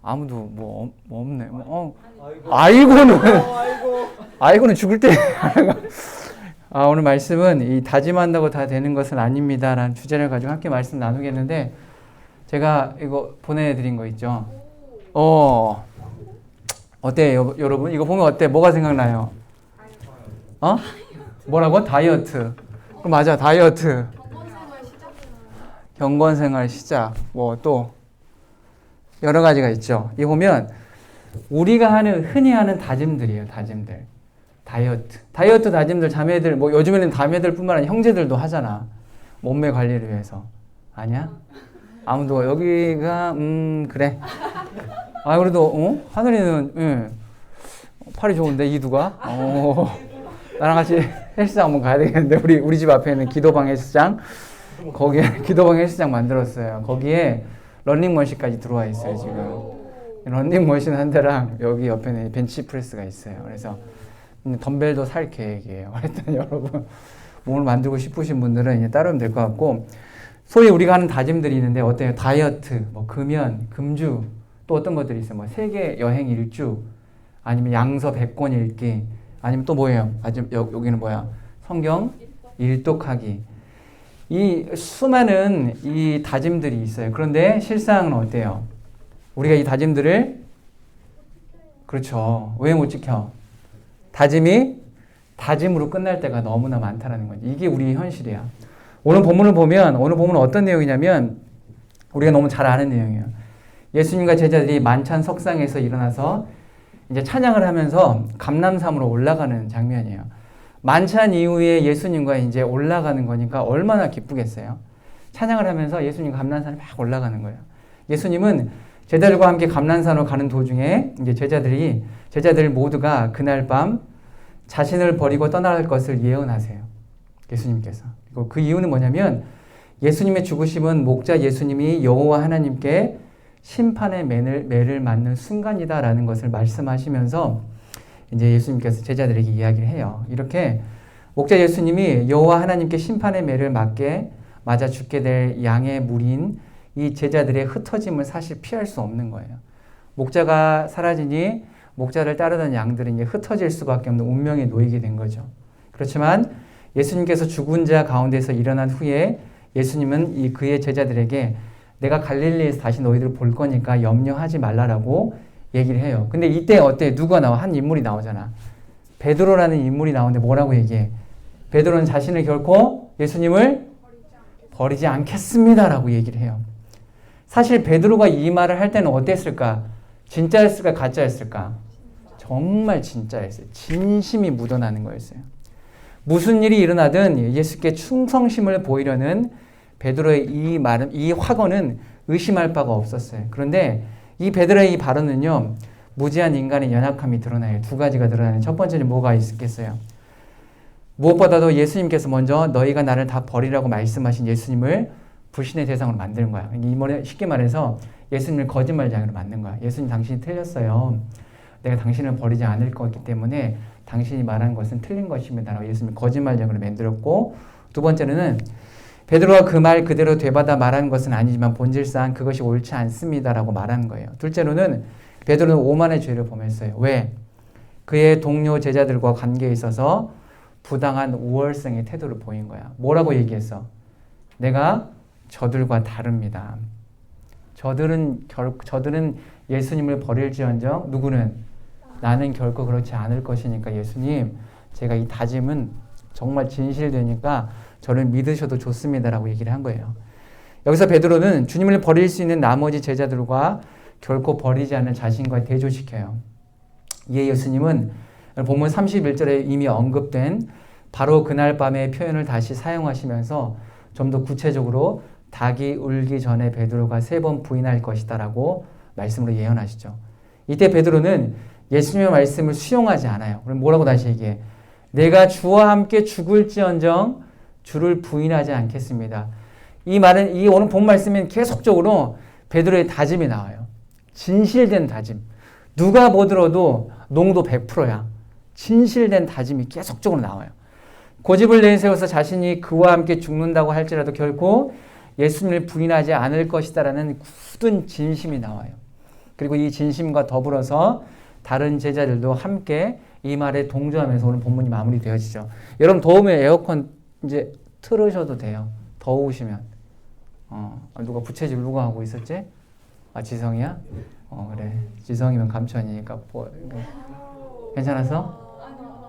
아무도 뭐 없네. 아이고는 아이고는 죽을 때. 오늘 말씀은 이 다짐한다고 다 되는 것은 아닙니다라는 주제를 가지고 함께 말씀 나누겠는데 제가 이거 보내드린 거 있죠. 어때요, 여러분? 이거 보면 어때? 뭐가 생각나요? 뭐라고? 다이어트. 맞아, 다이어트. 경건생활 시작. 뭐 또 여러 가지가 있죠. 이 보면 우리가 흔히 하는 다짐들이에요. 다짐들. 다이어트 다짐들 자매들 뭐 요즘에는 자매들뿐만 아니라 형제들도 하잖아. 몸매 관리를 위해서. 아니야? 아무도 여기가 그래. 그래도 하늘이는 팔이 좋은데 이두가 나랑 같이 헬스장 한번 가야 되겠는데 우리 집 앞에 있는 기도방 헬스장 거기에 기도방 헬스장 만들었어요. 거기에 런닝머신까지 들어와 있어요. 지금 런닝머신 한 대랑 여기 옆에는 벤치프레스가 있어요. 그래서 덤벨도 살 계획이에요. 그랬더니 여러분 몸을 만들고 싶으신 분들은 이제 따르면 될 것 같고 소위 우리가 하는 다짐들이 있는데 어때요? 다이어트, 뭐 금연, 금주 또 어떤 것들이 있어요. 뭐 세계 여행 일주 아니면 양서 100권 읽기 아니면 또 뭐예요? 여기는 뭐야? 성경 일독하기. 이 수많은 이 다짐들이 있어요. 그런데 실상은 어때요? 우리가 이 다짐들을 그렇죠. 왜 못 지켜? 다짐이 다짐으로 끝날 때가 너무나 많다는 거죠. 이게 우리의 현실이야. 오늘 본문은 어떤 내용이냐면 우리가 너무 잘 아는 내용이에요. 예수님과 제자들이 만찬 석상에서 일어나서 이제 찬양을 하면서 감람산으로 올라가는 장면이에요. 만찬 이후에 예수님과 이제 올라가는 거니까 얼마나 기쁘겠어요. 찬양을 하면서 예수님과 감람산에 막 올라가는 거예요. 예수님은 제자들과 함께 감람산으로 가는 도중에 이제 제자들 모두가 그날 밤 자신을 버리고 떠나갈 것을 예언하세요. 예수님께서. 그리고 그 이유는 뭐냐면 예수님의 죽으심은 목자 예수님이 여호와 하나님께 심판의 매를 맞는 순간이다라는 것을 말씀하시면서 이제 예수님께서 제자들에게 이야기를 해요. 이렇게 목자 예수님이 여호와 하나님께 심판의 매를 맞아 죽게 될 양의 무리인 이 제자들의 흩어짐을 사실 피할 수 없는 거예요. 목자가 사라지니 목자를 따르던 양들은 이제 흩어질 수밖에 없는 운명에 놓이게 된 거죠. 그렇지만 예수님께서 죽은 자 가운데서 일어난 후에 예수님은 그의 제자들에게 내가 갈릴리에서 다시 너희들을 볼 거니까 염려하지 말라라고 얘기를 해요. 근데 이때 어때? 누가 나와? 한 인물이 나오잖아. 베드로라는 인물이 나오는데 뭐라고 얘기해? 베드로는 자신을 결코 예수님을 버리지 않겠습니다라고 얘기를 해요. 사실 베드로가 이 말을 할 때는 어땠을까? 진짜였을까? 가짜였을까? 정말 진짜였어요. 진심이 묻어나는 거였어요. 무슨 일이 일어나든 예수께 충성심을 보이려는 베드로의 이 확언은 의심할 바가 없었어요. 그런데 이 베드로의 이 발언은요, 무지한 인간의 연약함이 드러나요. 두 가지가 드러나요. 첫 번째는 뭐가 있겠어요? 무엇보다도 예수님께서 먼저 너희가 나를 다 버리라고 말씀하신 예수님을 불신의 대상으로 만드는 거야. 쉽게 말해서 예수님을 거짓말장애로 만든 거야. 예수님 당신이 틀렸어요. 내가 당신을 버리지 않을 거기 때문에 당신이 말한 것은 틀린 것입니다. 라고 예수님을 거짓말장애로 만들었고, 두 번째는 베드로가 그 말 그대로 되받아 말하는 것은 아니지만 본질상 그것이 옳지 않습니다라고 말하는 거예요. 둘째로는 베드로는 오만의 죄를 범했어요. 왜? 그의 동료 제자들과 관계에 있어서 부당한 우월성의 태도를 보인 거야. 뭐라고 얘기했어? 내가 저들과 다릅니다. 저들은 예수님을 버릴지언정 누구는 나는 결코 그렇지 않을 것이니까 예수님 제가 이 다짐은 정말 진실되니까 저를 믿으셔도 좋습니다라고 얘기를 한 거예요. 여기서 베드로는 주님을 버릴 수 있는 나머지 제자들과 결코 버리지 않는 자신과 대조시켜요. 이에 예수님은 본문 31절에 이미 언급된 바로 그날 밤의 표현을 다시 사용하시면서 좀 더 구체적으로 닭이 울기 전에 베드로가 3번 부인할 것이다 라고 말씀으로 예언하시죠. 이때 베드로는 예수님의 말씀을 수용하지 않아요. 그럼 뭐라고 다시 얘기해? 내가 주와 함께 죽을지언정 주를 부인하지 않겠습니다. 이 말은 이 오늘 본 말씀은 계속적으로 베드로의 다짐이 나와요. 진실된 다짐. 누가 뭐 들어도 농도 100%야. 진실된 다짐이 계속적으로 나와요. 고집을 내세워서 자신이 그와 함께 죽는다고 할지라도 결코 예수님을 부인하지 않을 것이다라는 굳은 진심이 나와요. 그리고 이 진심과 더불어서 다른 제자들도 함께 이 말에 동조하면서 오늘 본문이 마무리되어지죠. 여러분 더우면 에어컨 이제 틀으셔도 돼요. 더우시면. 누가 부채질 누가 하고 있었지? 아 지성이야? 그래. 지성이면 감천이니까 괜찮았어?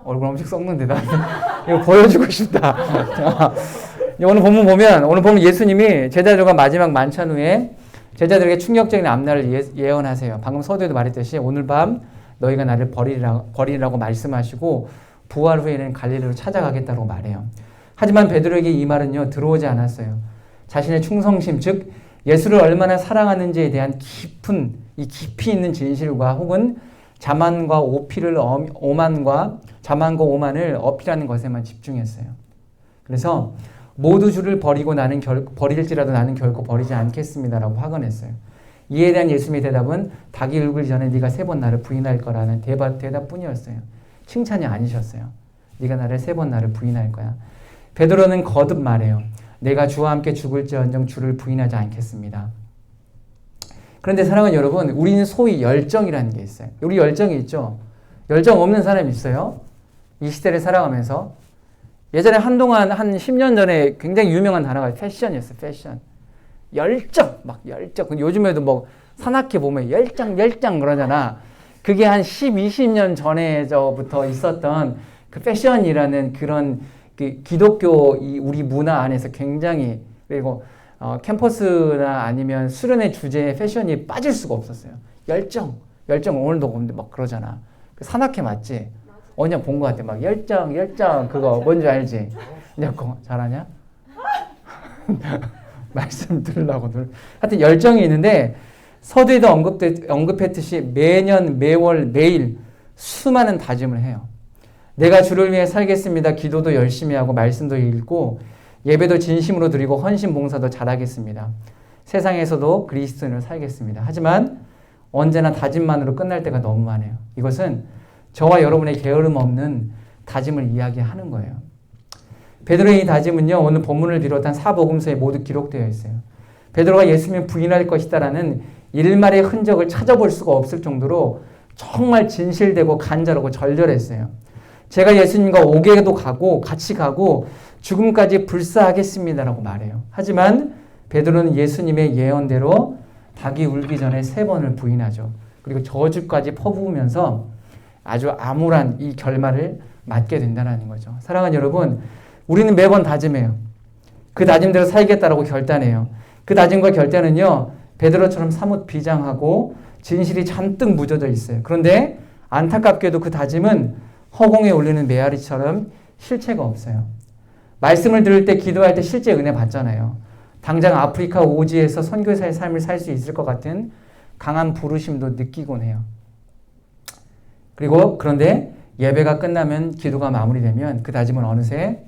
얼굴 엄청 썩는데 나 이거 보여주고 싶다. 오늘 본문 예수님이 제자들과 마지막 만찬 후에 제자들에게 충격적인 앞날을 예언하세요. 방금 서두에도 말했듯이 오늘 밤 너희가 나를 버리라고 말씀하시고 부활 후에는 갈릴리로 찾아가겠다고 말해요. 하지만 베드로에게 이 말은요 들어오지 않았어요. 자신의 충성심 즉 예수를 얼마나 사랑하는지에 대한 깊이 있는 진실과 혹은 자만과 오만을 어필하는 것에만 집중했어요. 그래서 모두 주를 버리고 버릴지라도 나는 결코 버리지 않겠습니다라고 확언했어요. 이에 대한 예수님의 대답은 닭이 울기 전에 네가 3번 나를 부인할 거라는 대답뿐이었어요. 칭찬이 아니셨어요. 네가 나를 3번 나를 부인할 거야. 베드로는 거듭 말해요. 내가 주와 함께 죽을지언정 주를 부인하지 않겠습니다. 그런데 사랑하는 여러분, 우리는 소위 열정이라는 게 있어요. 우리 열정이 있죠? 열정 없는 사람이 있어요? 이 시대를 살아가면서. 예전에 한동안 한 10년 전에 굉장히 유명한 단어가 패션이었어요. 패션. 열정. 막 열정. 요즘에도 뭐 산악회 보면 열정 그러잖아. 그게 한 10, 20년 전에부터 있었던 그 패션이라는 그런 그 기독교 우리 문화 안에서 굉장히 그리고 캠퍼스나 아니면 수련회 주제에 패션이 빠질 수가 없었어요. 열정 오늘도 근데 막 그러잖아. 그 산악회 맞지? 어냐 본 것 같아. 막 열정 그거 뭔지 알지? 잘하냐? 말씀 들으려고 하여튼 열정이 있는데 서두에도 언급했듯이 매년 매월 매일 수많은 다짐을 해요. 내가 주를 위해 살겠습니다. 기도도 열심히 하고 말씀도 읽고 예배도 진심으로 드리고 헌신 봉사도 잘하겠습니다. 세상에서도 그리스도인으로 살겠습니다. 하지만 언제나 다짐만으로 끝날 때가 너무 많아요. 이것은 저와 여러분의 게으름 없는 다짐을 이야기하는 거예요. 베드로의 이 다짐은요, 오늘 본문을 비롯한 사복음서에 모두 기록되어 있어요. 베드로가 예수님을 부인할 것이다라는 일말의 흔적을 찾아볼 수가 없을 정도로 정말 진실되고 간절하고 절절했어요. 제가 예수님과 옥에도 같이 가고 죽음까지 불사하겠습니다라고 말해요. 하지만 베드로는 예수님의 예언대로 닭이 울기 전에 3번을 부인하죠. 그리고 저주까지 퍼부으면서 아주 암울한 이 결말을 맞게 된다는 거죠. 사랑하는 여러분, 우리는 매번 다짐해요. 그 다짐대로 살겠다라고 결단해요. 그 다짐과 결단은요, 베드로처럼 사뭇 비장하고 진실이 잔뜩 묻어져 있어요. 그런데 안타깝게도 그 다짐은 허공에 올리는 메아리처럼 실체가 없어요. 말씀을 들을 때, 기도할 때 실제 은혜 받잖아요. 당장 아프리카 오지에서 선교사의 삶을 살 수 있을 것 같은 강한 부르심도 느끼곤 해요. 그런데 예배가 끝나면 기도가 마무리되면 그 다짐은 어느새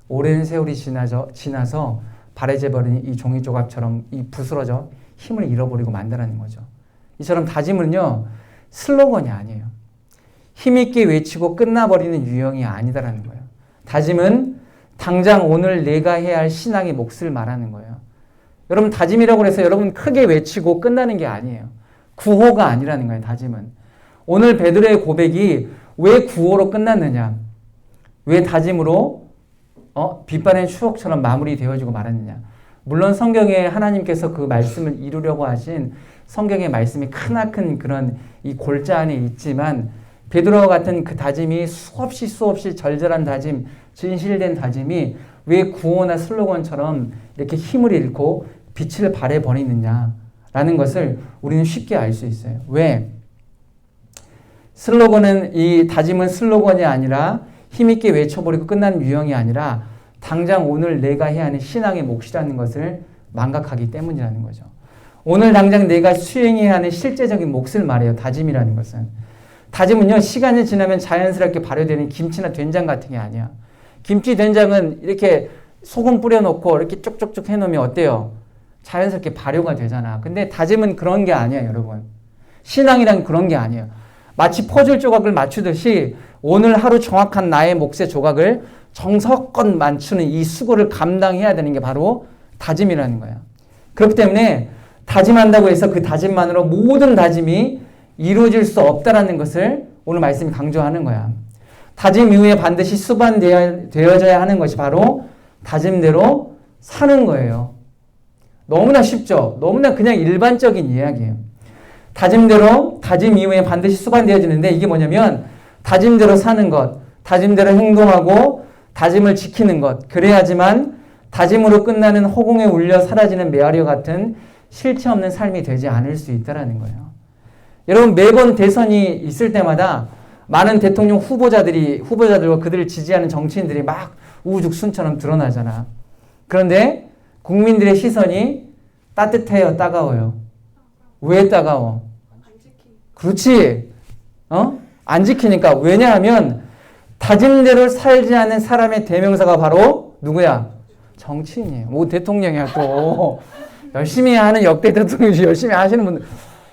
오랜 세월이 지나서 바래져버린 이 종이 조각처럼 부스러져 힘을 잃어버리고 만다라는 거죠. 이처럼 다짐은요, 슬로건이 아니에요. 힘있게 외치고 끝나버리는 유형이 아니다라는 거예요. 다짐은 당장 오늘 내가 해야 할 신앙의 몫을 말하는 거예요. 여러분, 다짐이라고 해서 여러분 크게 외치고 끝나는 게 아니에요. 구호가 아니라는 거예요, 다짐은. 오늘 베드로의 고백이 왜 구호로 끝났느냐? 왜 다짐으로 빛바랜 추억처럼 마무리되어지고 말았느냐? 물론 성경에 하나님께서 그 말씀을 이루려고 하신 성경의 말씀이 크나큰 그런 이 골자 안에 있지만 베드로와 같은 그 다짐이 수없이 절절한 다짐, 진실된 다짐이 왜 구호나 슬로건처럼 이렇게 힘을 잃고 빛을 발해버리느냐라는 것을 우리는 쉽게 알 수 있어요. 왜? 이 다짐은 슬로건이 아니라 힘있게 외쳐버리고 끝나는 유형이 아니라 당장 오늘 내가 해야 하는 신앙의 몫이라는 것을 망각하기 때문이라는 거죠. 오늘 당장 내가 수행해야 하는 실제적인 몫을 말해요. 다짐이라는 것은. 다짐은요, 시간이 지나면 자연스럽게 발효되는 김치나 된장 같은 게 아니야. 김치, 된장은 이렇게 소금 뿌려놓고 이렇게 쪽쪽쪽 해놓으면 어때요? 자연스럽게 발효가 되잖아. 근데 다짐은 그런 게 아니야, 여러분. 신앙이란 그런 게 아니에요. 마치 퍼즐 조각을 맞추듯이 오늘 하루 정확한 나의 몫의 조각을 정석껏 맞추는 이 수고를 감당해야 되는 게 바로 다짐이라는 거야. 그렇기 때문에 다짐한다고 해서 그 다짐만으로 모든 다짐이 이루어질 수 없다라는 것을 오늘 말씀이 강조하는 거야. 다짐 이후에 반드시 수반되어져야 하는 것이 바로 다짐대로 사는 거예요. 너무나 쉽죠? 너무나 그냥 일반적인 이야기예요. 다짐대로, 다짐 이후에 반드시 수반되어지는데 이게 뭐냐면 다짐대로 사는 것, 다짐대로 행동하고 다짐을 지키는 것. 그래야지만 다짐으로 끝나는 허공에 울려 사라지는 메아리와 같은 실체 없는 삶이 되지 않을 수 있다는 거예요. 여러분 매번 대선이 있을 때마다 많은 대통령 후보자들과 그들을 지지하는 정치인들이 막 우후죽순처럼 드러나잖아. 그런데 국민들의 시선이 따뜻해요, 따가워요? 왜 따가워? 그렇지. 안 지키니까. 왜냐하면 다짐대로 살지 않는 사람의 대명사가 바로 누구야? 정치인이에요. 뭐 대통령이야 또. 열심히 하는 역대 대통령이 열심히 하시는 분들.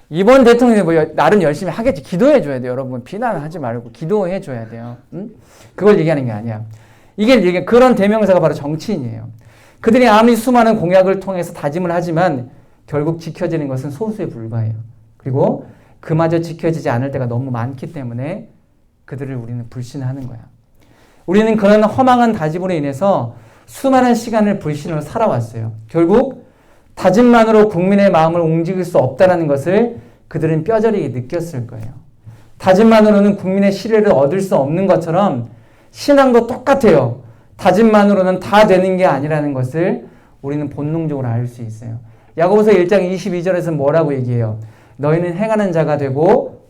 이번 대통령이 뭐 나름 열심히 하겠지. 기도해 줘야 돼요. 여러분 비난하지 말고 기도해 줘야 돼요. 응? 그걸 얘기하는 게 아니야. 이게 그런 대명사가 바로 정치인이에요. 그들이 아무리 수많은 공약을 통해서 다짐을 하지만 결국 지켜지는 것은 소수에 불과해요. 그리고 그마저 지켜지지 않을 때가 너무 많기 때문에 그들을 우리는 불신하는 거야. 우리는 그런 허망한 다짐으로 인해서 수많은 시간을 불신으로 살아왔어요. 결국 다짐만으로 국민의 마음을 움직일 수 없다는 것을 그들은 뼈저리게 느꼈을 거예요. 다짐만으로는 국민의 신뢰를 얻을 수 없는 것처럼 신앙도 똑같아요. 다짐만으로는 다 되는 게 아니라는 것을 우리는 본능적으로 알 수 있어요. 야고보서 1장 22절에서 뭐라고 얘기해요? 너희는 행하는 자가 되고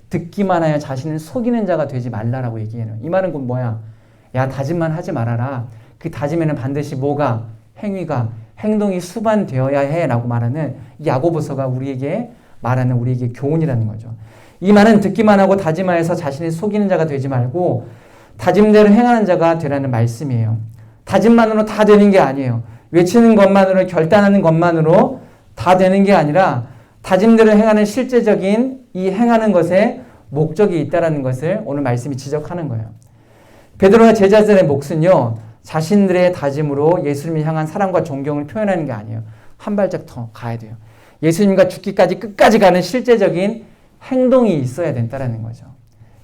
듣기만 하여 자신을 속이는 자가 되지 말라라고 얘기해요. 이 말은 뭐야? 야, 다짐만 하지 말아라. 그 다짐에는 반드시 뭐가? 행동이 수반되어야 해 라고 말하는 야고보서가 우리에게 말하는 우리에게 교훈이라는 거죠. 이 말은 듣기만 하고 다짐하여서 자신을 속이는 자가 되지 말고 다짐대로 행하는 자가 되라는 말씀이에요. 다짐만으로 다 되는 게 아니에요. 외치는 것만으로 결단하는 것만으로 다 되는 게 아니라 다짐대로 행하는 실제적인 이 행하는 것에 목적이 있다는 것을 오늘 말씀이 지적하는 거예요. 베드로와 제자들의 몫은요. 자신들의 다짐으로 예수님을 향한 사랑과 존경을 표현하는 게 아니에요. 한 발짝 더 가야 돼요. 예수님과 죽기까지 끝까지 가는 실제적인 행동이 있어야 된다는 거죠.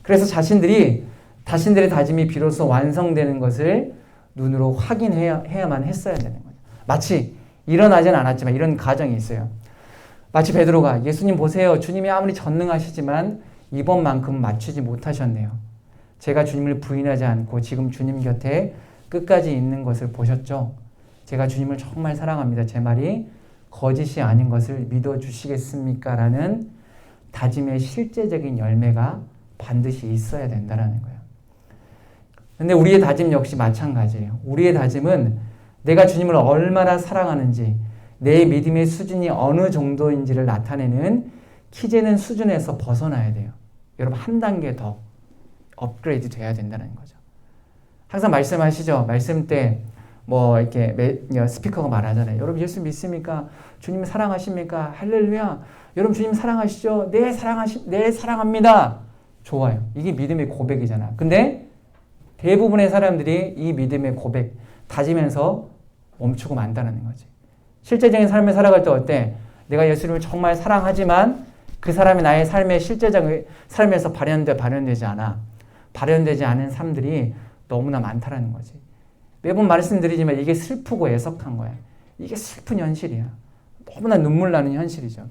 그래서 자신들의 다짐이 비로소 완성되는 것을 눈으로 확인해야만 했어야 되는 거죠. 마치 일어나진 않았지만 이런 가정이 있어요. 마치 베드로가 예수님 보세요. 주님이 아무리 전능하시지만 이번만큼은 맞추지 못하셨네요. 제가 주님을 부인하지 않고 지금 주님 곁에 끝까지 있는 것을 보셨죠? 제가 주님을 정말 사랑합니다. 제 말이 거짓이 아닌 것을 믿어주시겠습니까? 라는 다짐의 실제적인 열매가 반드시 있어야 된다는 거예요. 근데 우리의 다짐 역시 마찬가지예요. 우리의 다짐은 내가 주님을 얼마나 사랑하는지, 내 믿음의 수준이 어느 정도인지를 나타내는 키 재는 수준에서 벗어나야 돼요. 여러분 한 단계 더 업그레이드 돼야 된다는 거죠. 항상 말씀하시죠. 말씀 때 뭐 이렇게 스피커가 말하잖아요. 여러분 예수 믿습니까? 주님 사랑하십니까? 할렐루야. 여러분 주님 사랑하시죠? 네, 사랑합니다. 좋아요. 이게 믿음의 고백이잖아. 근데 대부분의 사람들이 이 믿음의 고백 다지면서 멈추고 만다는 거지. 실제적인 삶을 살아갈 때 어때? 내가 예수님을 정말 사랑하지만 그 사람이 나의 삶의 실제적인 삶에서 발현되지 않아. 발현되지 않은 삶들이 너무나 많다라는 거지. 매번 말씀드리지만 이게 슬프고 애석한 거야. 이게 슬픈 현실이야. 너무나 눈물 나는 현실이죠.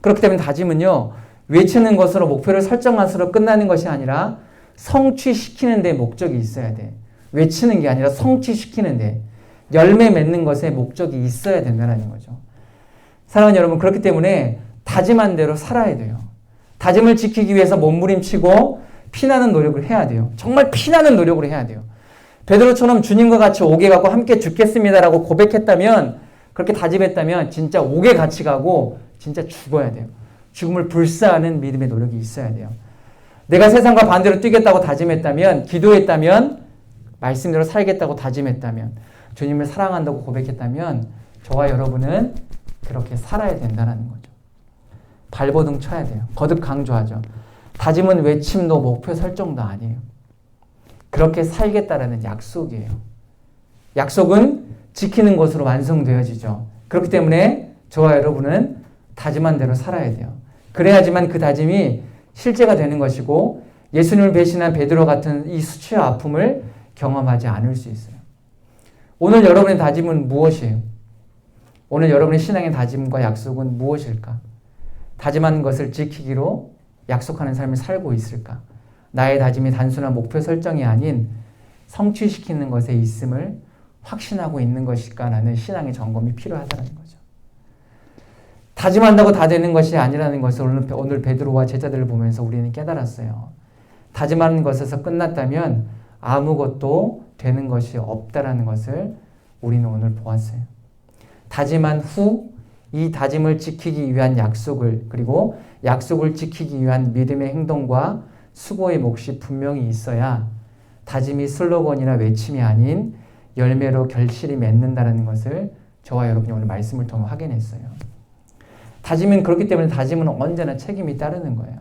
그렇기 때문에 다짐은요. 외치는 것으로 목표를 설정한 것으로 끝나는 것이 아니라 성취시키는 데 목적이 있어야 돼. 외치는 게 아니라 성취시키는 데 열매 맺는 것에 목적이 있어야 된다는 거죠. 사랑하는 여러분, 그렇기 때문에 다짐한 대로 살아야 돼요. 다짐을 지키기 위해서 몸부림치고 피나는 노력을 해야 돼요. 정말 피나는 노력을 해야 돼요. 베드로처럼 주님과 같이 옥에 가고 함께 죽겠습니다라고 고백했다면, 그렇게 다짐했다면 진짜 옥에 같이 가고 진짜 죽어야 돼요. 죽음을 불사하는 믿음의 노력이 있어야 돼요. 내가 세상과 반대로 뛰겠다고 다짐했다면, 기도했다면, 말씀대로 살겠다고 다짐했다면, 주님을 사랑한다고 고백했다면 저와 여러분은 그렇게 살아야 된다는 거죠. 발버둥 쳐야 돼요. 거듭 강조하죠. 다짐은 외침도 목표 설정도 아니에요. 그렇게 살겠다라는 약속이에요. 약속은 지키는 것으로 완성되어지죠. 그렇기 때문에 저와 여러분은 다짐한 대로 살아야 돼요. 그래야지만 그 다짐이 실제가 되는 것이고 예수님을 배신한 베드로 같은 이 수치와 아픔을 경험하지 않을 수 있어요. 오늘 여러분의 다짐은 무엇이에요? 오늘 여러분의 신앙의 다짐과 약속은 무엇일까? 다짐한 것을 지키기로 약속하는 삶을 살고 있을까? 나의 다짐이 단순한 목표 설정이 아닌 성취시키는 것에 있음을 확신하고 있는 것일까라는 신앙의 점검이 필요하다는 거죠. 다짐한다고 다 되는 것이 아니라는 것을 오늘 베드로와 제자들을 보면서 우리는 깨달았어요. 다짐하는 것에서 끝났다면 아무것도 되는 것이 없다라는 것을 우리는 오늘 보았어요. 다짐한 후 이 다짐을 지키기 위한 약속을 그리고 약속을 지키기 위한 믿음의 행동과 수고의 몫이 분명히 있어야 다짐이 슬로건이나 외침이 아닌 열매로 결실이 맺는다는 것을 저와 여러분이 오늘 말씀을 통해 확인했어요. 다짐은 그렇기 때문에 다짐은 언제나 책임이 따르는 거예요.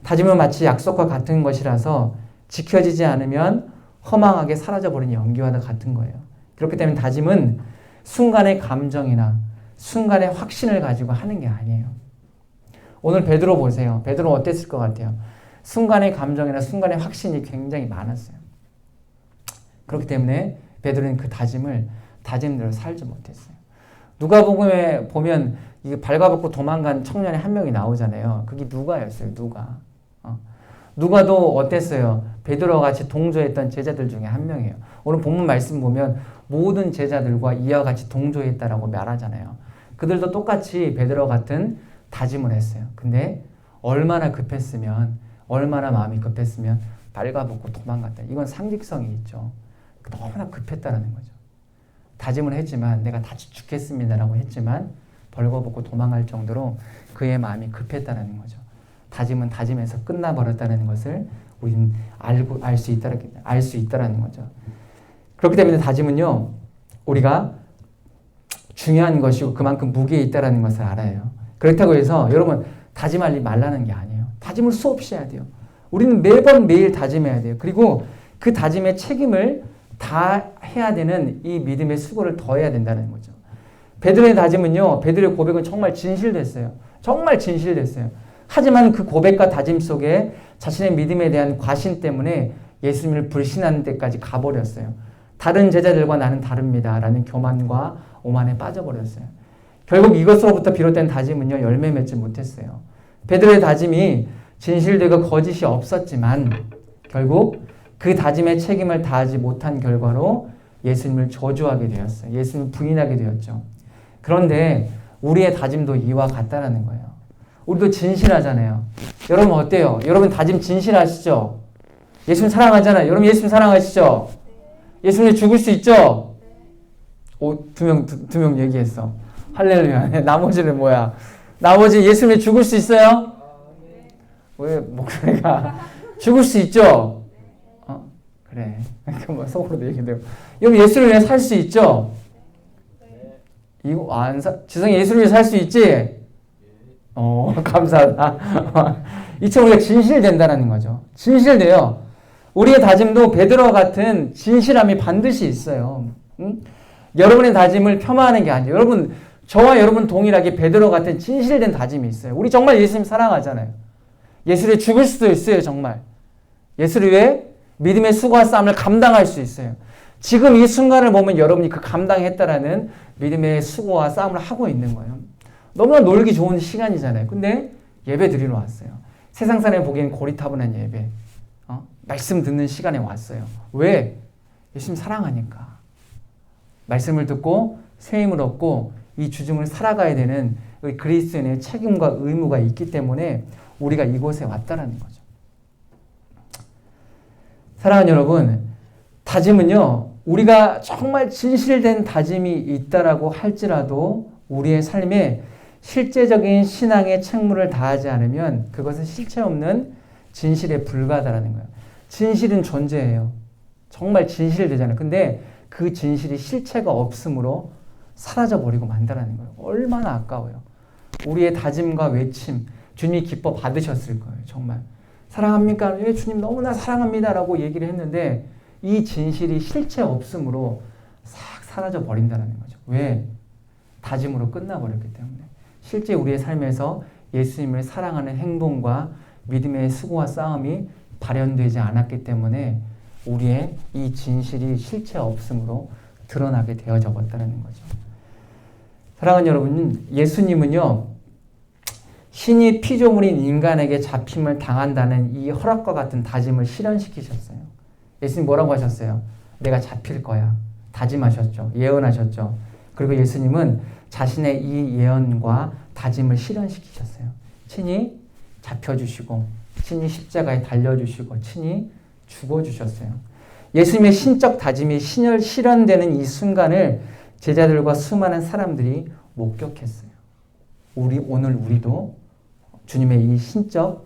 다짐은 마치 약속과 같은 것이라서 지켜지지 않으면 허망하게 사라져버린 연기와 같은 거예요. 그렇기 때문에 다짐은 순간의 감정이나 순간의 확신을 가지고 하는 게 아니에요. 오늘 베드로 보세요. 베드로 어땠을 것 같아요? 순간의 감정이나 순간의 확신이 굉장히 많았어요. 그렇기 때문에 베드로는 그 다짐대로 살지 못했어요. 누가복음에 보면 이게 발가벗고 도망간 청년의 한 명이 나오잖아요. 그게 누가였어요. 누가도 어땠어요? 베드로와 같이 동조했던 제자들 중에 한 명이에요. 오늘 본문 말씀 보면 모든 제자들과 이와 같이 동조했다라고 말하잖아요. 그들도 똑같이 베드로 같은 다짐을 했어요. 근데 얼마나 급했으면, 얼마나 마음이 급했으면 발가벗고 도망갔다. 이건 상식성이 있죠. 너무나 급했다라는 거죠. 다짐을 했지만 내가 다시 죽겠습니다라고 했지만 벌거벗고 도망갈 정도로 그의 마음이 급했다라는 거죠. 다짐은 다짐에서 끝나버렸다는 것을 우리는 알 수 있다라는 거죠. 그렇기 때문에 다짐은요, 우리가 중요한 것이고 그만큼 무게에 있다라는 것을 알아요. 그렇다고 해서 여러분 다짐하지 말라는 게 아니에요. 다짐을 수없이 해야 돼요. 우리는 매일 다짐해야 돼요. 그리고 그 다짐의 책임을 다 해야 되는 이 믿음의 수고를 더해야 된다는 거죠. 베드로의 다짐은요, 베드로의 고백은 정말 진실됐어요. 정말 진실됐어요. 하지만 그 고백과 다짐 속에 자신의 믿음에 대한 과신 때문에 예수님을 불신하는 데까지 가버렸어요. 다른 제자들과 나는 다릅니다 라는 교만과 오만에 빠져버렸어요. 결국 이것으로부터 비롯된 다짐은요, 열매 맺지 못했어요. 베드로의 다짐이 진실되고 거짓이 없었지만 결국 그 다짐의 책임을 다하지 못한 결과로 예수님을 저주하게 되었어요. 예수님을 부인하게 되었죠. 그런데 우리의 다짐도 이와 같다라는 거예요. 우리도 진실하잖아요. 여러분 어때요? 여러분 다짐 진실하시죠? 예수님 사랑하잖아요. 여러분 예수님 사랑하시죠? 예수님 죽을 수 있죠? 두 명 얘기했어. 할렐루야. 나머지는 뭐야? 나머지 예수님 죽을 수 있어요? 왜 목소리가 죽을 수 있죠? 그래. 뭐 속으로도 얘기되고. 여러분 예수를 위해 살 수 있죠? 이거 지성이 예수를 위해 살 수 있지? 감사하다. 이처럼 우리가 진실된다는 거죠. 진실돼요. 우리의 다짐도 베드로와 같은 진실함이 반드시 있어요. 여러분의 다짐을 폄하하는 게 아니에요. 여러분, 저와 여러분 동일하게 베드로 같은 진실된 다짐이 있어요. 우리 정말 예수님 사랑하잖아요. 예수를 위해 죽을 수도 있어요, 정말. 예수를 위해 믿음의 수고와 싸움을 감당할 수 있어요. 지금 이 순간을 보면 여러분이 그 감당했다라는 믿음의 수고와 싸움을 하고 있는 거예요. 너무나 놀기 좋은 시간이잖아요. 근데 예배 드리러 왔어요. 세상 사람이 보기엔 고리타분한 예배. 말씀 듣는 시간에 왔어요. 왜? 예수님 사랑하니까. 말씀을 듣고 새 힘을 얻고 이 주중을 살아가야 되는 그리스도인의 책임과 의무가 있기 때문에 우리가 이곳에 왔다라는 거죠. 사랑하는 여러분, 다짐은요, 우리가 정말 진실된 다짐이 있다라고 할지라도 우리의 삶에 실제적인 신앙의 책무를 다하지 않으면 그것은 실체 없는 진실에 불과하다라는 거예요. 진실은 존재해요. 정말 진실되잖아요. 근데 그 진실이 실체가 없으므로 사라져버리고 만다라는 거예요. 얼마나 아까워요. 우리의 다짐과 외침, 주님이 기뻐 받으셨을 거예요. 정말. 사랑합니까? 예, 주님 너무나 사랑합니다 라고 얘기를 했는데 이 진실이 실체 없으므로 싹 사라져버린다는 거죠. 왜? 다짐으로 끝나버렸기 때문에 실제 우리의 삶에서 예수님을 사랑하는 행동과 믿음의 수고와 싸움이 발현되지 않았기 때문에 우리의 이 진실이 실체 없음으로 드러나게 되어져 버렸다는 거죠. 사랑하는 여러분, 예수님은요, 신이 피조물인 인간에게 잡힘을 당한다는 이 허락과 같은 다짐을 실현시키셨어요. 예수님 뭐라고 하셨어요? 내가 잡힐 거야. 다짐하셨죠. 예언하셨죠. 그리고 예수님은 자신의 이 예언과 다짐을 실현시키셨어요. 친히 잡혀주시고, 친히 십자가에 달려주시고, 친히 죽어주셨어요. 예수님의 신적 다짐이 실현되는 이 순간을 제자들과 수많은 사람들이 목격했어요. 오늘 우리도 주님의 이 신적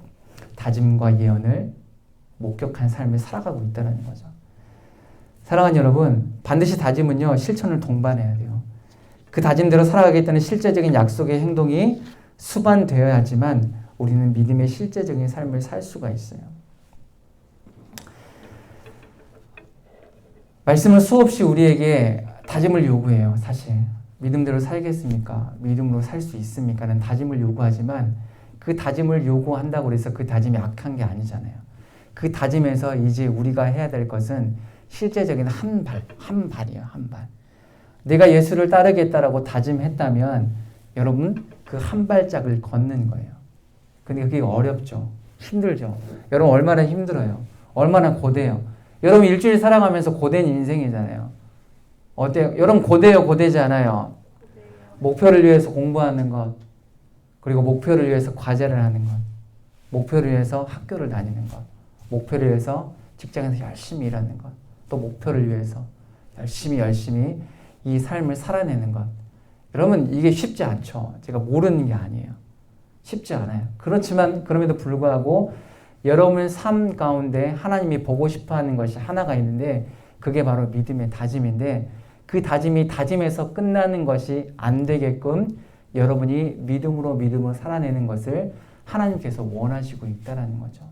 다짐과 예언을 목격한 삶을 살아가고 있다는 거죠. 사랑하는 여러분, 반드시 다짐은요, 실천을 동반해야 돼요. 그 다짐대로 살아가겠다는 실제적인 약속의 행동이 수반되어야지만 우리는 믿음의 실제적인 삶을 살 수가 있어요. 말씀은 수없이 우리에게 다짐을 요구해요. 사실 믿음대로 살겠습니까? 믿음으로 살 수 있습니까?는 다짐을 요구하지만 그 다짐을 요구한다고 해서 그 다짐이 악한 게 아니잖아요. 그 다짐에서 이제 우리가 해야 될 것은 실제적인 한 발이에요. 한 발. 내가 예수를 따르겠다라고 다짐했다면 여러분 그 한 발짝을 걷는 거예요. 근데 그게 어렵죠. 힘들죠. 여러분 얼마나 힘들어요. 얼마나 고돼요. 여러분 일주일 살아가면서 고된 인생이잖아요. 어때요? 여러분 고돼요, 고되지 않아요? 목표를 위해서 공부하는 것, 그리고 목표를 위해서 과제를 하는 것, 목표를 위해서 학교를 다니는 것, 목표를 위해서 직장에서 열심히 일하는 것, 또 목표를 위해서 열심히 이 삶을 살아내는 것. 여러분 이게 쉽지 않죠. 제가 모르는 게 아니에요. 쉽지 않아요. 그렇지만 그럼에도 불구하고 여러분의 삶 가운데 하나님이 보고 싶어하는 것이 하나가 있는데 그게 바로 믿음의 다짐인데 그 다짐이 다짐에서 끝나는 것이 안 되게끔 여러분이 믿음으로 살아내는 것을 하나님께서 원하시고 있다는 거죠.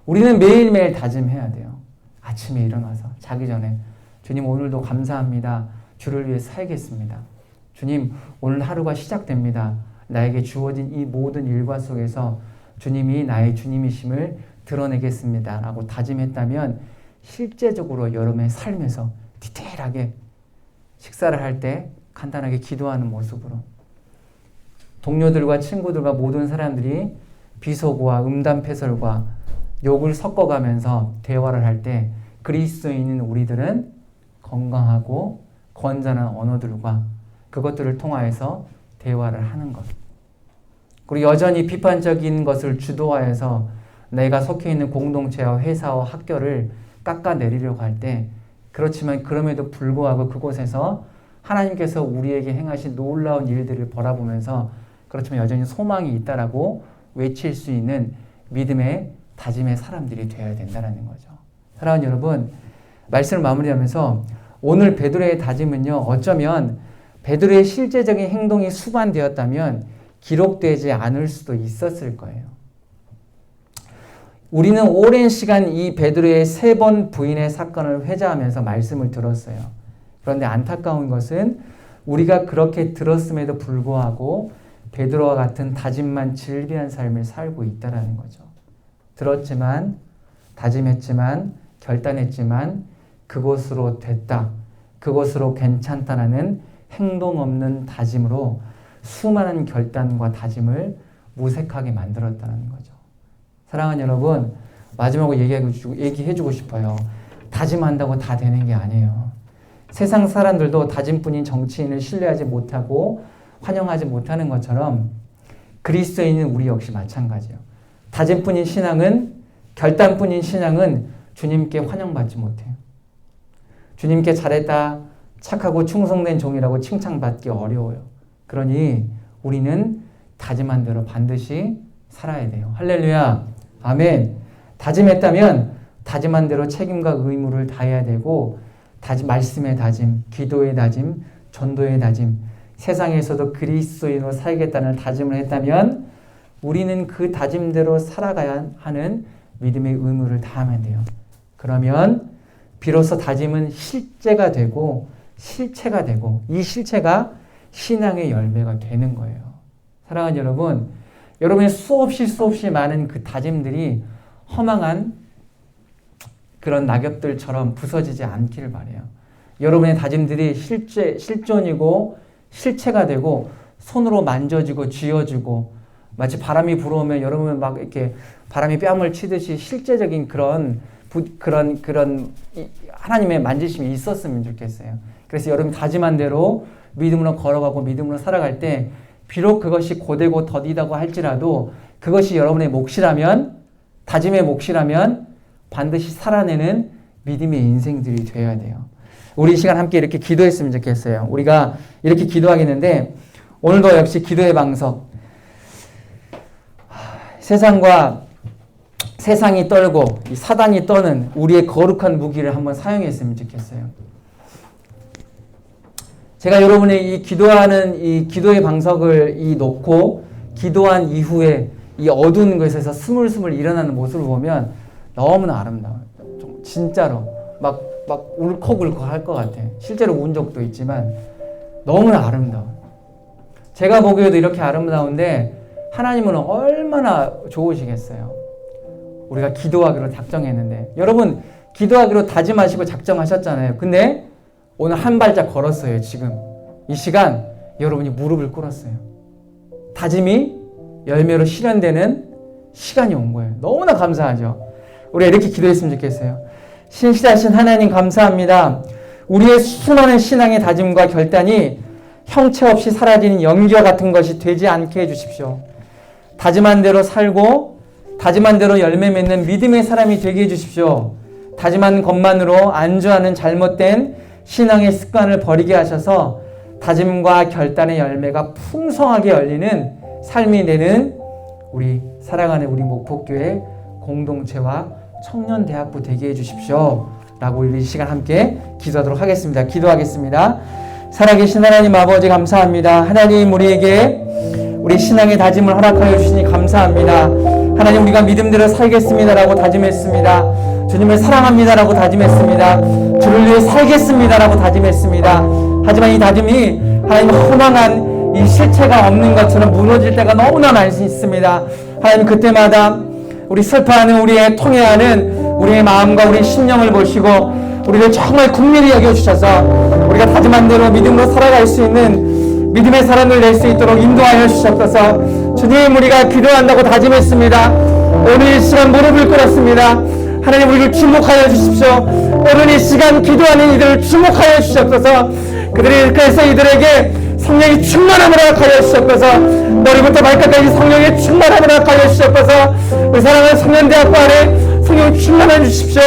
우리는 매일매일 다짐해야 돼요. 아침에 일어나서 자기 전에 주님 오늘도 감사합니다. 주를 위해 살겠습니다. 주님 오늘 하루가 시작됩니다. 나에게 주어진 이 모든 일과 속에서 주님이 나의 주님이심을 드러내겠습니다. 라고 다짐했다면 실제적으로 여러분의 삶에서 디테일하게 식사를 할 때 간단하게 기도하는 모습으로 동료들과 친구들과 모든 사람들이 비속어와 음담패설과 욕을 섞어가면서 대화를 할 때 그리스도인인 우리들은 건강하고 건전한 언어들과 그것들을 통하여서 대화를 하는 것. 그리고 여전히 비판적인 것을 주도하여서 내가 속해 있는 공동체와 회사와 학교를 깎아내리려고 할 때 그렇지만 그럼에도 불구하고 그곳에서 하나님께서 우리에게 행하신 놀라운 일들을 바라보면서 그렇지만 여전히 소망이 있다라고 외칠 수 있는 믿음의 다짐의 사람들이 되어야 된다는 거죠. 사랑하는 여러분, 말씀을 마무리하면서 오늘 베드로의 다짐은요, 어쩌면 베드로의 실제적인 행동이 수반되었다면 기록되지 않을 수도 있었을 거예요. 우리는 오랜 시간 이 베드로의 3번 부인의 사건을 회자하면서 말씀을 들었어요. 그런데 안타까운 것은 우리가 그렇게 들었음에도 불구하고 베드로와 같은 다짐만 질비한 삶을 살고 있다는 거죠. 들었지만, 다짐했지만, 결단했지만 그것으로 됐다, 그것으로 괜찮다라는 행동 없는 다짐으로 수많은 결단과 다짐을 무색하게 만들었다는 거죠. 사랑하는 여러분, 마지막으로 얘기해주고 싶어요. 다짐한다고 다 되는 게 아니에요. 세상 사람들도 다짐뿐인 정치인을 신뢰하지 못하고 환영하지 못하는 것처럼 그리스도인은 우리 역시 마찬가지예요. 다짐뿐인 신앙은, 결단뿐인 신앙은 주님께 환영받지 못해요. 주님께 잘했다, 착하고 충성된 종이라고 칭찬받기 어려워요. 그러니 우리는 다짐한 대로 반드시 살아야 돼요. 할렐루야, 아멘. 다짐했다면 다짐한 대로 책임과 의무를 다해야 되고 말씀의 다짐, 기도의 다짐, 전도의 다짐, 세상에서도 그리스도인으로 살겠다는 다짐을 했다면 우리는 그 다짐대로 살아가야 하는 믿음의 의무를 다하면 돼요. 그러면 비로소 다짐은 실제가 되고 실체가 되고 이 실체가 신앙의 열매가 되는 거예요. 사랑하는 여러분, 여러분의 수없이 많은 그 다짐들이 허망한 그런 낙엽들처럼 부서지지 않기를 바라요. 여러분의 다짐들이 실존이고 실체가 되고 손으로 만져지고 쥐어지고 마치 바람이 불어오면 여러분 막 이렇게 바람이 뺨을 치듯이 실제적인 그런 하나님의 만지심이 있었으면 좋겠어요. 그래서 여러분 다짐한 대로 믿음으로 걸어가고 믿음으로 살아갈 때 비록 그것이 고되고 더디다고 할지라도 그것이 여러분의 몫이라면, 다짐의 몫이라면 반드시 살아내는 믿음의 인생들이 되어야 돼요. 우리 이 시간 함께 이렇게 기도했으면 좋겠어요. 우리가 이렇게 기도하겠는데 오늘도 역시 기도의 방석, 세상이 떨고 이 사단이 떠는 우리의 거룩한 무기를 한번 사용했으면 좋겠어요. 제가 여러분의 이 기도하는 이 기도의 방석을 놓고 기도한 이후에 이 어두운 것에서 스물스물 일어나는 모습을 보면 너무나 아름다워요. 진짜로 막 울컥울컥 할 것 같아. 실제로 운 적도 있지만 너무나 아름다워. 제가 보기에도 이렇게 아름다운데 하나님은 얼마나 좋으시겠어요. 우리가 기도하기로 작정했는데, 여러분 기도하기로 다짐하시고 작정하셨잖아요. 근데 오늘 한 발짝 걸었어요. 지금 이 시간 여러분이 무릎을 꿇었어요. 다짐이 열매로 실현되는 시간이 온 거예요. 너무나 감사하죠. 우리가 이렇게 기도했으면 좋겠어요. 신실하신 하나님 감사합니다. 우리의 수많은 신앙의 다짐과 결단이 형체 없이 사라지는 연기와 같은 것이 되지 않게 해주십시오. 다짐한 대로 살고 다짐한 대로 열매 맺는 믿음의 사람이 되게 해주십시오. 다짐한 것만으로 안주하는 잘못된 신앙의 습관을 버리게 하셔서 다짐과 결단의 열매가 풍성하게 열리는 삶이 되는 우리 사랑하는 우리 목포교회 공동체와 청년대학부 되게 해주십시오. 라고 이 시간 함께 기도하도록 하겠습니다. 기도하겠습니다. 살아계신 하나님 아버지 감사합니다. 하나님 우리에게 우리 신앙의 다짐을 허락하여 주시니 감사합니다. 하나님 우리가 믿음대로 살겠습니다라고 다짐했습니다. 주님을 사랑합니다라고 다짐했습니다. 주를 위해 살겠습니다라고 다짐했습니다. 하지만 이 다짐이 하나님 허망한 이 실체가 없는 것처럼 무너질 때가 너무나 많이 있습니다. 하나님 그때마다 우리 슬퍼하는 우리의 통해하는 우리의 마음과 우리의 심령을 보시고 우리를 정말 국민이 여겨주셔서 우리가 다짐한 대로 믿음으로 살아갈 수 있는 믿음의 사람을 낼 수 있도록 인도하여 주셨소서. 주님 우리가 기도한다고 다짐했습니다. 오늘 이 시간 무릎을 꿇었습니다. 하나님 우리를 주목하여 주십시오. 오늘 이 시간 기도하는 이들을 주목하여 주셨소서. 그래서 이들에게 성령이 충만함을 허락하여 주셨소서. 머리부터 발끝까지 성령의 충만함을 허락하여 주셨소서. 우리 사랑하는 청년대학부 안에 성령 충만해 주십시오.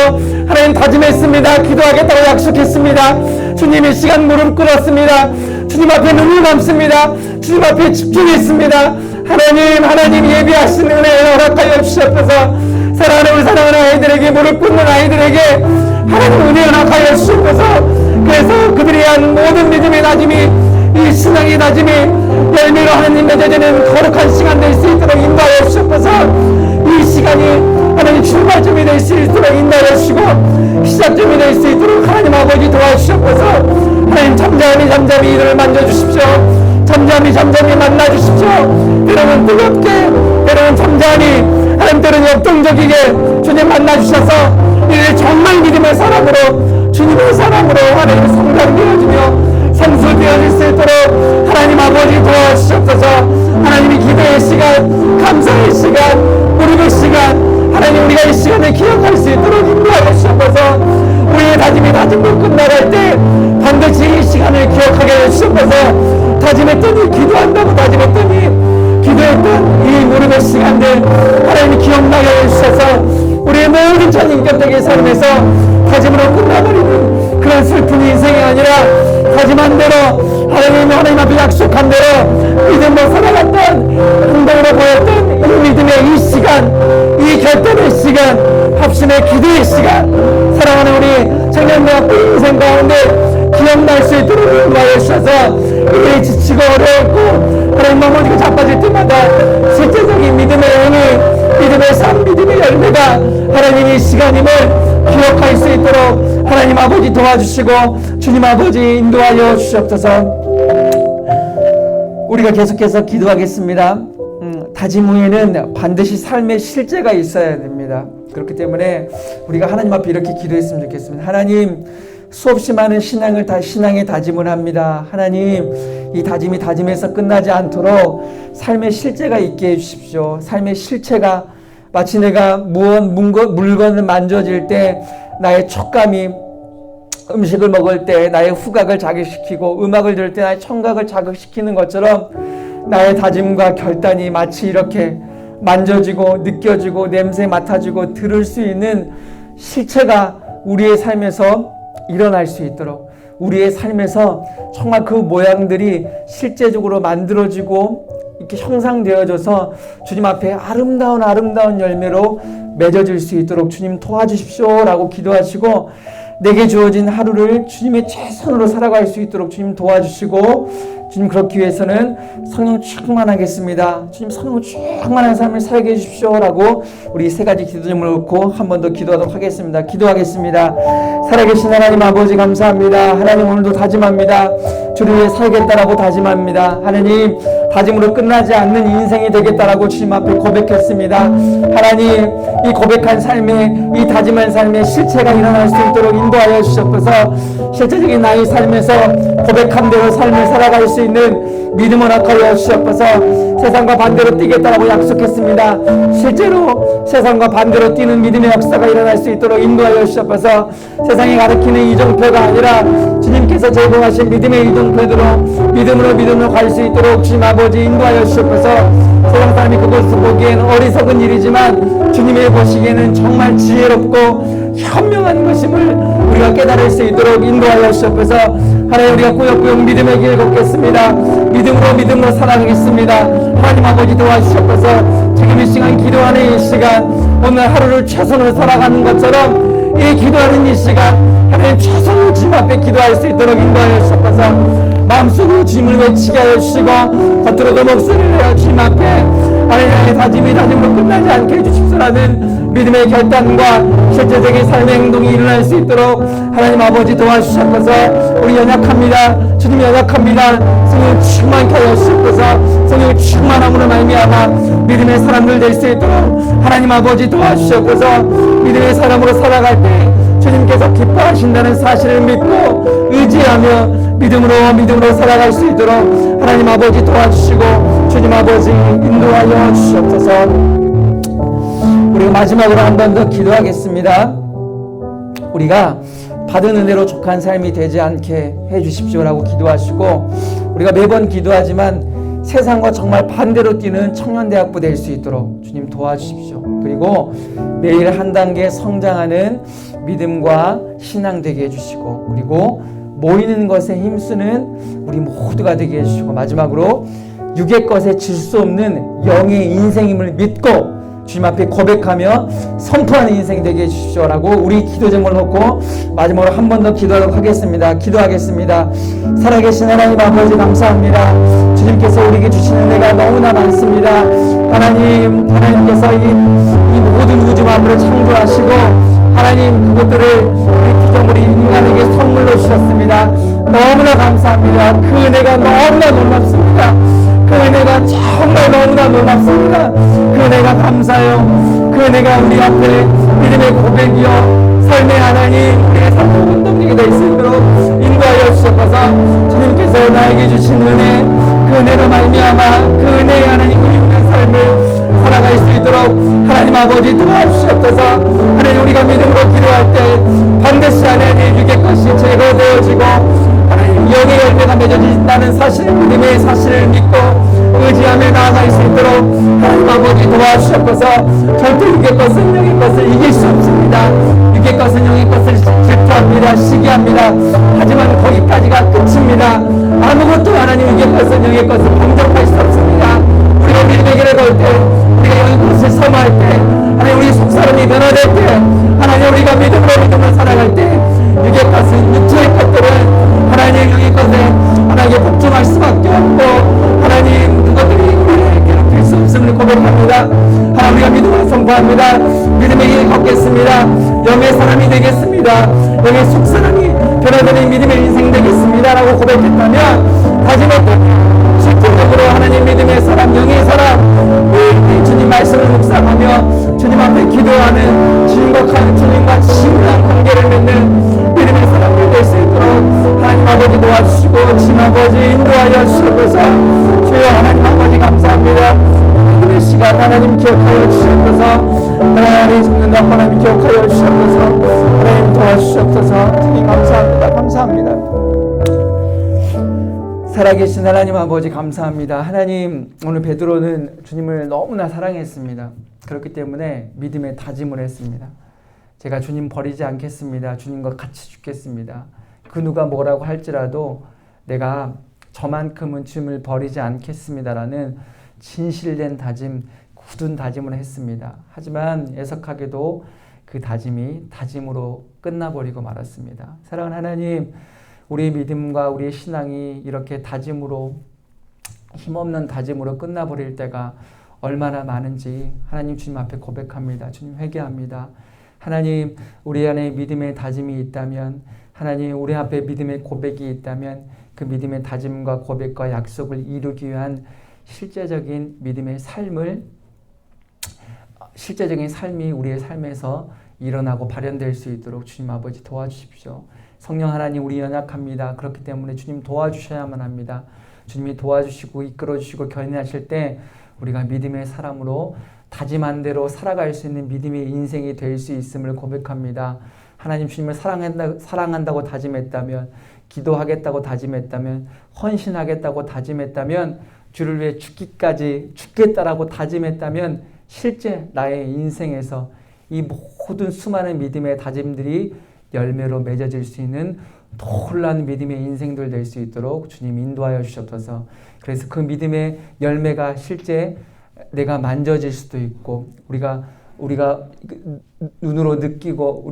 하나님 다짐했습니다. 기도하겠다고 약속했습니다. 주님 이 시간 무릎 꿇었습니다. 주님 앞에 눈을 감습니다. 주님 앞에 집중했습니다. 하나님 예비하신 은혜를 허락하여 주셨소서. 사랑하는 아이들에게 무릎 꿇는 아이들에게 하나님 은혜 허락하여 주셨소서. 그래서 그들이 한 모든 믿음의 다짐이 이 신앙의 다짐이 열매로 하나님 맺어지는 거룩한 시간 될 수 있도록 인도하여 주셨소서. 이 시간이 하나님 출발점이 될 수 있도록 인도하여 주시고 시작점이 될 수 있도록 하나님 아버지 도와주셨소서. 하나님 잠잠히 이들을 만져주십시오. 잠잠히 만나주십시오. 때로는 뜨겁게 때로는 잠잠히 하나님 때로는 역동적이게 주님 만나주셔서 이를 정말 믿음의 사람으로 주님의 사람으로 하나님 성장되어지며 성수되어질 수 있도록 하나님 아버지 도와주셨소서. 하나님이 기도의 시간, 감사의 시간, 무릎의 시간, 하나님 우리가 이 시간을 기억할 수 있도록 인도하여 주셨소서. 우리의 다짐도 끝나갈 때 반드시 이 시간을 기억하게 해주셨소서. 다짐했더니 기도한다고 다짐했더니 기도했던 이 무릎의 시간들 하나님이 기억나게 해주셔서 우리의 모든 전 인격적인 삶에서 다짐으로 끝나버리는 그런 슬픈 인생이 아니라 다짐한 대로 하나님 앞에 약속한 대로 믿음으로 살아갔던 행동으로 보였던 이 믿음의 이 시간, 이 결단의 시간, 합심의 기도의 시간, 사랑하는 우리 청년대학부 인생 가운데 기억날 수 있도록 인도하여 주셔서 이들이 지치고 어려웠고 하나님 넘어지고 자빠질 때마다 실제적인 믿음의 행위, 믿음의 삶, 믿음의 열매가 하나님의 시간임을 기억할 수 있도록 하나님 아버지 도와주시고 주님 아버지 인도하여 주시옵소서. 우리가 계속해서 기도하겠습니다. 다짐 후에는 반드시 삶의 실제가 있어야 됩니다. 그렇기 때문에 우리가 하나님 앞에 이렇게 기도했으면 좋겠습니다. 하나님, 수없이 많은 신앙의 다짐을 합니다. 하나님, 이 다짐이 다짐에서 끝나지 않도록 삶의 실제가 있게 해주십시오. 삶의 실체가 마치 내가 물건을 만져질 때 나의 촉감이, 음식을 먹을 때 나의 후각을 자극시키고 음악을 들을 때 나의 청각을 자극시키는 것처럼 나의 다짐과 결단이 마치 이렇게 만져지고 느껴지고 냄새 맡아지고 들을 수 있는 실체가 우리의 삶에서 일어날 수 있도록, 우리의 삶에서 정말 그 모양들이 실제적으로 만들어지고 이렇게 형상되어져서 주님 앞에 아름다운 열매로 맺어질 수 있도록 주님 도와주십시오 라고 기도하시고, 내게 주어진 하루를 주님의 최선으로 살아갈 수 있도록 주님 도와주시고, 주님 그렇기 위해서는 성령 충만하겠습니다. 주님 성령 충만한 삶을 살게 해주십시오 라고 우리 세 가지 기도 제목을 놓고 한 번 더 기도하도록 하겠습니다. 기도하겠습니다. 살아계신 하나님 아버지 감사합니다. 하나님, 오늘도 다짐합니다. 주를 위해 살겠다라고 다짐합니다. 하나님, 다짐으로 끝나지 않는 인생이 되겠다라고 주님 앞에 고백했습니다. 하나님, 이 고백한 삶에, 이 다짐한 삶에 실체가 일어날 수 있도록 인도하여 주셨어서 실제적인 나의 삶에서 고백한 대로 삶을 살아갈 수 있는 믿음을 허락하여 주셨어서 세상과 반대로 뛰겠다라고 약속했습니다. 실제로 세상과 반대로 뛰는 믿음의 역사가 일어날 수 있도록 인도하여 주셨어서 세상이 가르치는 이정표가 아니라 주님께서 제공하신 믿음의 이정표대로 믿음으로 갈 수 있도록 주님 아버지 인도하여 주셨어서 세상 사람이 그것을 보기엔 어리석은 일이지만 주님이 보시기에는 정말 지혜롭고 현명한 것임을 우리가 깨달을 수 있도록 인도하여 주셨어서 하나님, 우리가 꾸역꾸역 믿음의 길 걷겠습니다. 믿음으로 살아가겠습니다. 하나님 아버지 도와주셨어서 지금 이 시간, 기도하는 이 시간, 오늘 하루를 최선으로 살아가는 것처럼 이 기도하는 이 시간 하나님 최선으로 주님 앞에 기도할 수 있도록 인도하여 주셨어서 마음속으로 주님을 외치게 하여 주시고 겉으로도 목소리를 내어 주님 앞에 하나님의 다짐으로 끝나지 않게 해주십시오라는 믿음의 결단과 실제적인 삶의 행동이 일어날 수 있도록 하나님 아버지 도와주셔서 우리 연약합니다. 주님 연약합니다. 성령 충만케 하여 주셔서 성령 충만함으로 말미암아 믿음의 사람들 될 수 있도록 하나님 아버지 도와주셔서 믿음의 사람으로 살아갈 때 주님께서 기뻐하신다는 사실을 믿고 의지하며 믿음으로 살아갈 수 있도록 하나님 아버지 도와주시고 주님 아버지 인도하여 주시옵소서. 우리가 마지막으로 한 번 더 기도하겠습니다. 우리가 받은 은혜로 족한 삶이 되지 않게 해주십시오라고 기도하시고, 우리가 매번 기도하지만 세상과 정말 반대로 뛰는 청년대학부 될 수 있도록 주님 도와주십시오. 그리고 매일 한 단계 성장하는 믿음과 신앙 되게 해주시고, 그리고 모이는 것에 힘쓰는 우리 모두가 되게 해주시고, 마지막으로 육의 것에 질 수 없는 영의 인생임을 믿고 주님 앞에 고백하며 선포하는 인생이 되게 해주십시오라고 우리 기도 제목을 놓고 마지막으로 한 번 더 기도하도록 하겠습니다. 기도하겠습니다. 살아계신 하나님 아버지 감사합니다. 주님께서 우리에게 주시는 은혜가 너무나 많습니다. 하나님께서 이 모든 우주 만물을 창조하시고 하나님 그것들을 우리 피조물이 인간에게 선물로 주셨습니다. 너무나 감사합니다. 그 은혜가 너무나 놀랍습니다. 그 은혜가 정말 너무나 놀랍습니다. 그 은혜가 감사해요. 그 은혜가 우리 앞에 믿음의 고백이요 삶의 하나님, 우리의 삶의 운동력이 될 수 있도록 인도하여 주셔서 주님께서 나에게 주신 은혜, 그 은혜로 말미암아 그 은혜의 하나님 우리 삶을 살아갈 수 있도록 하나님 아버지 도와주시옵소서. 하나님, 우리가 믿음으로 기도할 때 반드시 하나님 육의 것이 제거되어지고 하나님 영의 열매가 맺어진다는 사실, 믿음의 사실을 믿고 의지하며 나아갈 수 있도록 하나님 아버지 도와주셨고서 절대 육의 것은 영의 것을 이길 수 없습니다. 육의 것은 영의 것을 질투합니다. 시기합니다. 하지만 거기까지가 끝입니다. 아무것도 하나님 육의 것은 영의 것을 범접할 수 없습니다. 우리가 믿음의 길을 걸 때, 우리가 영의 것을 섬할 때, 하나님 우리 속사람이 변화될 때, 하나님 우리가 믿음으로 살아갈 때 육의 것은 육체의 것들은 하나님 영의 것에 하나님께 복종할 수밖에 없고 하나님 그것들이 우리를 괴롭힐 수 없음을 고백합니다. 하나님 우리가 믿음으로 선포합니다. 믿음의 길 걷겠습니다. 영의 사람이 되겠습니다. 영의 속사람이 변화되는 믿음의 인생 되겠습니다 라고 고백했다면 다짐했던 집중적으로 하나님 믿음의 사람, 영의 사람, 매일매일 주님 말씀을 묵상하며 주님 앞에 기도하는 주님과 친밀한 관계를 맺는 믿음의 사람들 될 수 있도록 하나님 아버지 도와주시고 주님 아버지 인도하여 주시옵소서. 주여 하나님 아버지 감사합니다. 오늘 시간 하나님 기억하여 주시옵소서. 하나님 죽는 것 하나님 기억하여 주시옵소서. 하나님 도와주시옵소서. 주님 감사합니다. 감사합니다. 살아계신 하나님 아버지 감사합니다. 하나님 오늘 베드로는 주님을 너무나 사랑했습니다. 그렇기 때문에 믿음의 다짐을 했습니다. 제가 주님 버리지 않겠습니다. 주님과 같이 죽겠습니다. 그 누가 뭐라고 할지라도 내가 저만큼은 주님을 버리지 않겠습니다라는 진실된 다짐, 굳은 다짐을 했습니다. 하지만 애석하게도 그 다짐이 다짐으로 끝나버리고 말았습니다. 사랑하는 하나님, 우리의 믿음과 우리의 신앙이 이렇게 다짐으로, 힘없는 다짐으로 끝나버릴 때가 얼마나 많은지 하나님 주님 앞에 고백합니다. 주님 회개합니다. 하나님 우리 안에 믿음의 다짐이 있다면, 하나님 우리 앞에 믿음의 고백이 있다면 그 믿음의 다짐과 고백과 약속을 이루기 위한 실제적인 믿음의 삶을, 실제적인 삶이 우리의 삶에서 일어나고 발현될 수 있도록 주님 아버지 도와주십시오. 성령 하나님, 우리 연약합니다. 그렇기 때문에 주님 도와주셔야만 합니다. 주님이 도와주시고 이끌어주시고 견인하실 때 우리가 믿음의 사람으로 다짐한 대로 살아갈 수 있는 믿음의 인생이 될 수 있음을 고백합니다. 하나님 주님을 사랑한다고 다짐했다면, 기도하겠다고 다짐했다면, 헌신하겠다고 다짐했다면, 주를 위해 죽기까지 죽겠다라고 다짐했다면 실제 나의 인생에서 이 모든 수많은 믿음의 다짐들이 열매로 맺어질 수 있는 놀라운 믿음의 인생들 될 수 있도록 주님 인도하여 주셨어서, 그래서 그 믿음의 열매가 실제 내가 만져질 수도 있고, 우리가 눈으로 느끼고,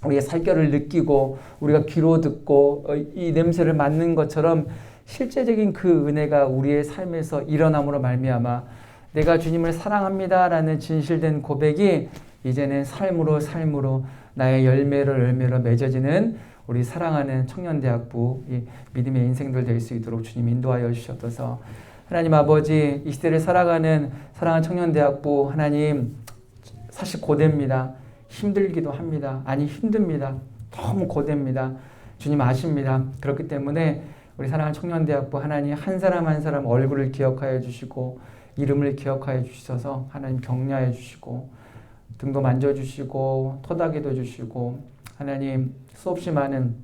우리의 살결을 느끼고, 우리가 귀로 듣고 이 냄새를 맡는 것처럼 실제적인 그 은혜가 우리의 삶에서 일어남으로 말미암아 내가 주님을 사랑합니다라는 진실된 고백이 이제는 삶으로 나의 열매로 맺어지는 우리 사랑하는 청년대학부 이 믿음의 인생들 될 수 있도록 주님 인도하여 주시옵소서. 하나님 아버지, 이 시대를 살아가는 사랑하는 청년대학부 하나님, 사실 고됩니다. 힘들기도 합니다. 아니 힘듭니다. 너무 고됩니다. 주님 아십니다. 그렇기 때문에 우리 사랑하는 청년대학부 하나님 한 사람 한 사람 얼굴을 기억하여 주시고 이름을 기억하여 주셔서 하나님 격려해 주시고 등도 만져주시고 토닥이도 주시고, 하나님 수없이 많은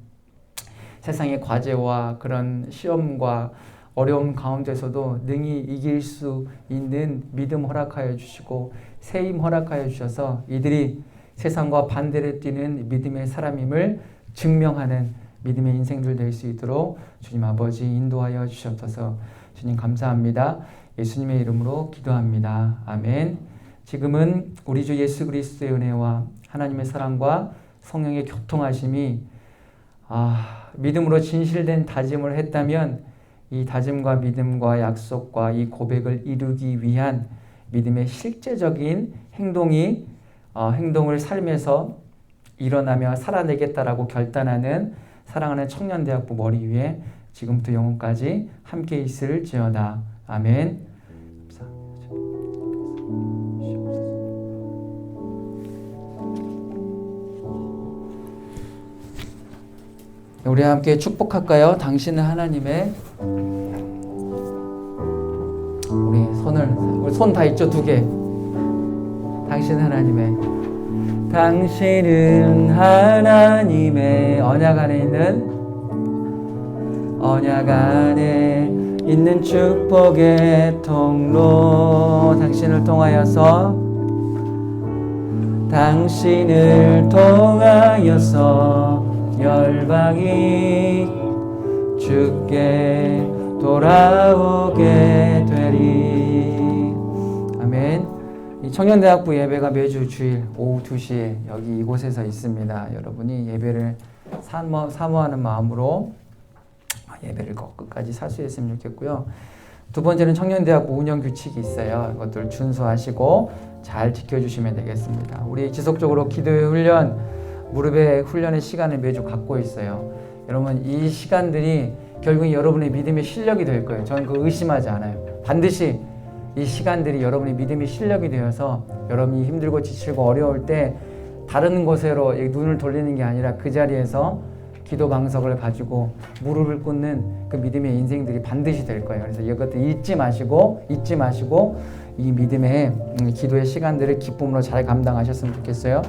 세상의 과제와 그런 시험과 어려움 가운데서도 능히 이길 수 있는 믿음 허락하여 주시고 새 힘 허락하여 주셔서 이들이 세상과 반대로 뛰는 믿음의 사람임을 증명하는 믿음의 인생들 될 수 있도록 주님 아버지 인도하여 주시옵소서. 주님 감사합니다. 예수님의 이름으로 기도합니다. 아멘. 지금은 우리 주 예수 그리스도의 은혜와 하나님의 사랑과 성령의 교통하심이 믿음으로 진실된 다짐을 했다면 이 다짐과 믿음과 약속과 이 고백을 이루기 위한 믿음의 실제적인 행동을 삶에서 일어나며 살아내겠다라고 결단하는 사랑하는 청년대학부 머리 위에 지금부터 영원까지 함께 있을지어다. 아멘. 우리 함께 축복할까요? 당신은 하나님의, 우리 손 다 있죠? 두 개. 당신은 하나님의 언약 안에 있는 축복의 통로, 당신을 통하여서 열방이 주께 돌아오게 되리. 아멘. 이 청년대학부 예배가 매주 주일 오후 2시에 여기 이곳에서 있습니다. 여러분이 예배를 사모하는 마음으로 예배를 끝까지 사수했으면 좋겠고요. 두 번째는 청년대학부 운영 규칙이 있어요. 이것들 준수하시고 잘 지켜주시면 되겠습니다. 우리 지속적으로 기도의 훈련, 무릎의 훈련의 시간을 매주 갖고 있어요. 여러분 이 시간들이 결국엔 여러분의 믿음의 실력이 될 거예요. 저는 그거 의심하지 않아요. 반드시 이 시간들이 여러분의 믿음의 실력이 되어서 여러분이 힘들고 지치고 어려울 때 다른 곳으로 눈을 돌리는 게 아니라 그 자리에서 기도 방석을 가지고 무릎을 꿇는 그 믿음의 인생들이 반드시 될 거예요. 그래서 이것도 잊지 마시고 이 믿음의 기도의 시간들을 기쁨으로 잘 감당하셨으면 좋겠어요.